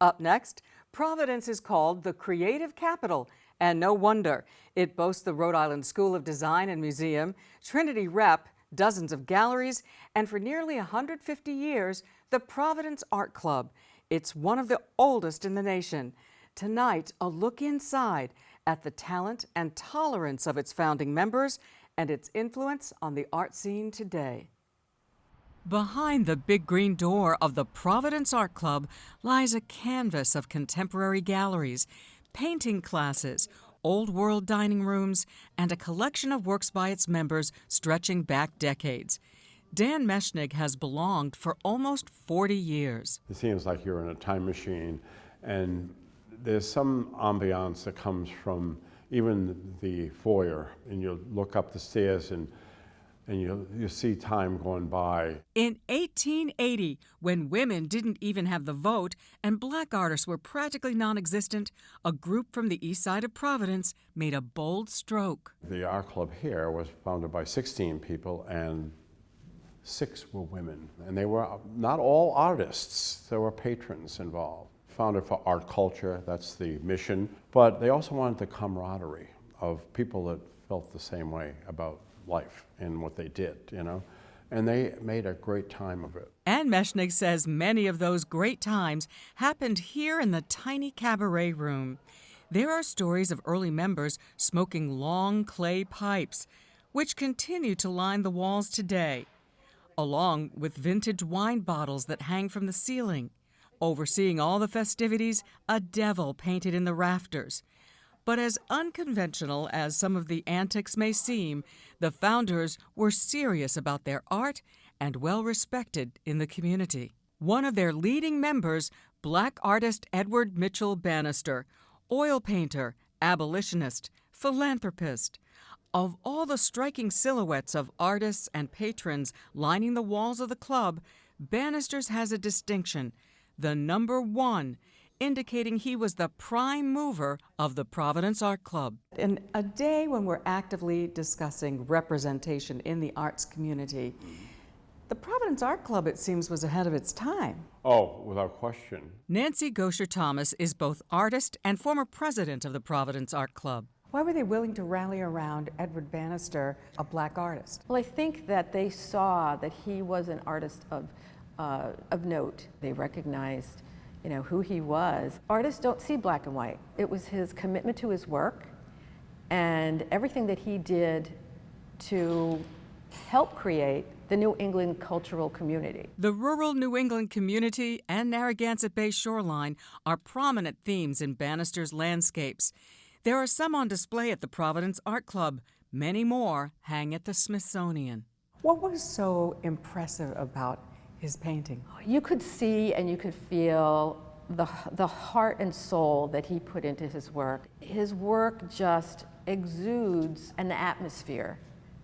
Up next, Providence is called the creative capital, and no wonder. It boasts the Rhode Island School of Design and Museum, Trinity Rep, dozens of galleries, and for nearly 150 years, the Providence Art Club. It's one of the oldest in the nation. Tonight, a look inside at the talent and tolerance of its founding members and its influence on the art scene today. Behind the big green door of the Providence Art Club lies a canvas of contemporary galleries, painting classes, old-world dining rooms, and a collection of works by its members stretching back decades. Dan Meshnig has belonged for almost 40 years. It seems like you're in a time machine, and there's some ambiance that comes from even the foyer, and you look up the stairs and you see time going by. In 1880, when women didn't even have the vote and black artists were practically non-existent, a group from the east side of Providence made a bold stroke. The art club here was founded by 16 people, and 6 were women. And they were not all artists. There were patrons involved. Founded for art culture, that's the mission. But they also wanted the camaraderie of people that felt the same way about life and what they did, and they made a great time of it. And Meshnig says many of those great times happened here in the tiny cabaret room. There are stories of early members smoking long clay pipes, which continue to line the walls today, along with vintage wine bottles that hang from the ceiling. Overseeing all the festivities, a devil painted in the rafters. But as unconventional as some of the antics may seem, the founders were serious about their art and well respected in the community. One of their leading members, black artist Edward Mitchell Bannister, oil painter, abolitionist, philanthropist. Of all the striking silhouettes of artists and patrons lining the walls of the club, Bannister's has a distinction, the number 1, indicating he was the prime mover of the Providence Art Club. In a day when we're actively discussing representation in the arts community, the Providence Art Club, it seems, was ahead of its time. Oh, without question. Nancy Gosher-Thomas is both artist and former president of the Providence Art Club. Why were they willing to rally around Edward Bannister, a black artist? Well, I think that they saw that he was an artist of note. They recognized who he was. Artists don't see black and white. It was his commitment to his work and everything that he did to help create the New England cultural community. The rural New England community and Narragansett Bay shoreline are prominent themes in Bannister's landscapes. There are some on display at the Providence Art Club. Many more hang at the Smithsonian. What was so impressive about his painting? You could see and you could feel the heart and soul that he put into his work. His work just exudes an atmosphere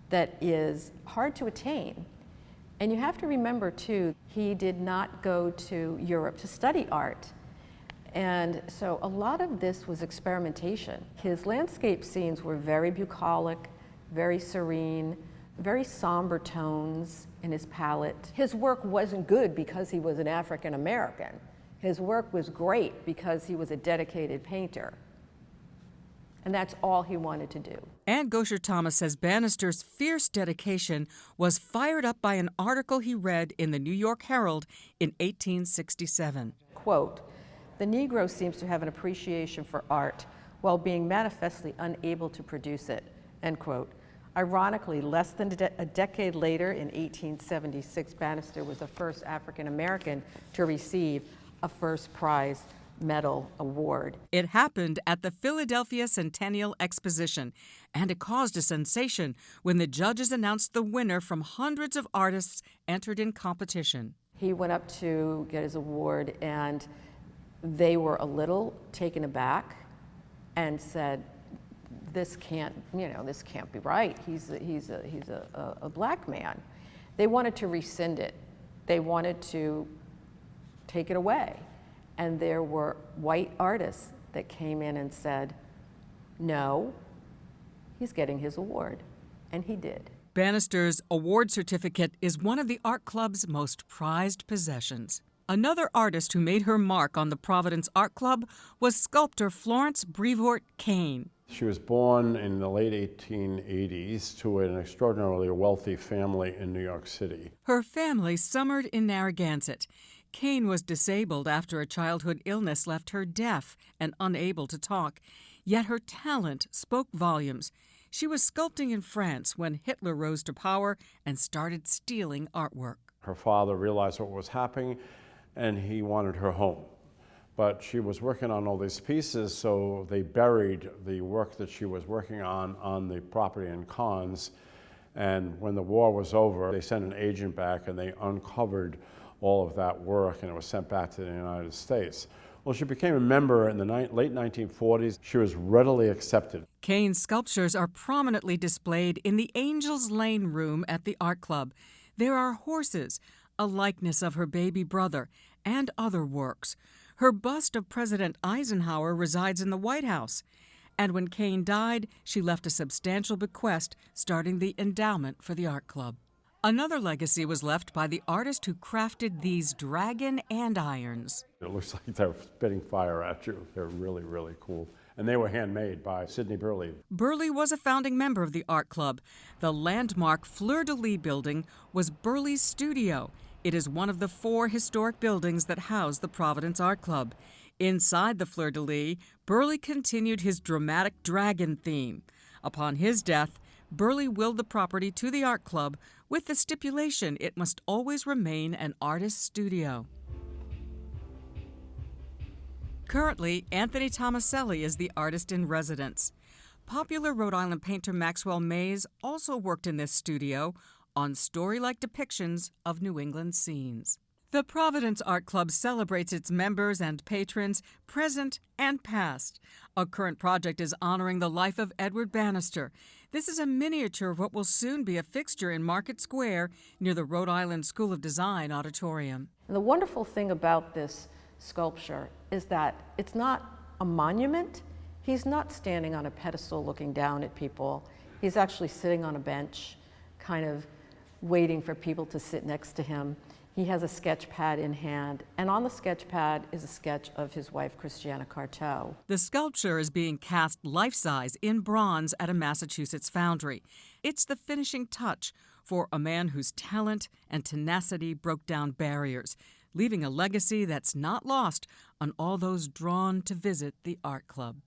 that is hard to attain. And you have to remember, too, he did not go to Europe to study art. And so a lot of this was experimentation. His landscape scenes were very bucolic, very serene, very somber tones in his palette. His work wasn't good because he was an African American. His work was great because he was a dedicated painter. And that's all he wanted to do. Ann Gosher-Thomas says Bannister's fierce dedication was fired up by an article he read in the New York Herald in 1867. Quote, "The Negro seems to have an appreciation for art while being manifestly unable to produce it," end quote. Ironically, less than a decade later, in 1876, Bannister was the first African American to receive a first prize medal award. It happened at the Philadelphia Centennial Exposition, and it caused a sensation when the judges announced the winner from hundreds of artists entered in competition. He went up to get his award, and they were a little taken aback and said, this can't be right. He's a black man. They wanted to rescind it. They wanted to take it away. And there were white artists that came in and said, no, he's getting his award. And he did. Bannister's award certificate is one of the art club's most prized possessions. Another artist who made her mark on the Providence Art Club was sculptor Florence Brevoort Kane. She was born in the late 1880s to an extraordinarily wealthy family in New York City. Her family summered in Narragansett. Kane was disabled after a childhood illness left her deaf and unable to talk, yet her talent spoke volumes. She was sculpting in France when Hitler rose to power and started stealing artwork. Her father realized what was happening, and he wanted her home. But she was working on all these pieces, so they buried the work that she was working on the property in Cannes. And when the war was over, they sent an agent back and they uncovered all of that work, and it was sent back to the United States. Well, she became a member in the late 1940s. She was readily accepted. Kane's sculptures are prominently displayed in the Angels Lane room at the art club. There are horses, a likeness of her baby brother, and other works. Her bust of President Eisenhower resides in the White House. And when Kane died, she left a substantial bequest, starting the endowment for the art club. Another legacy was left by the artist who crafted these dragon andirons. It looks like they're spitting fire at you. They're really, really cool. And they were handmade by Sidney Burley. Burley was a founding member of the art club. The landmark Fleur-de-Lis building was Burley's studio. It is one of the 4 historic buildings that house the Providence Art Club. Inside the Fleur-de-Lis, Burley continued his dramatic dragon theme. Upon his death, Burley willed the property to the art club with the stipulation it must always remain an artist's studio. Currently, Anthony Tomaselli is the artist in residence. Popular Rhode Island painter Maxwell Mays also worked in this studio on story-like depictions of New England scenes. The Providence Art Club celebrates its members and patrons, present and past. A current project is honoring the life of Edward Bannister. This is a miniature of what will soon be a fixture in Market Square near the Rhode Island School of Design auditorium. And the wonderful thing about this sculpture is that it's not a monument. He's not standing on a pedestal looking down at people. He's actually sitting on a bench, kind of waiting for people to sit next to him. He has a sketch pad in hand, and on the sketch pad is a sketch of his wife, Christiana Carteau. The sculpture is being cast life-size in bronze at a Massachusetts foundry. It's the finishing touch for a man whose talent and tenacity broke down barriers, leaving a legacy that's not lost on all those drawn to visit the art club.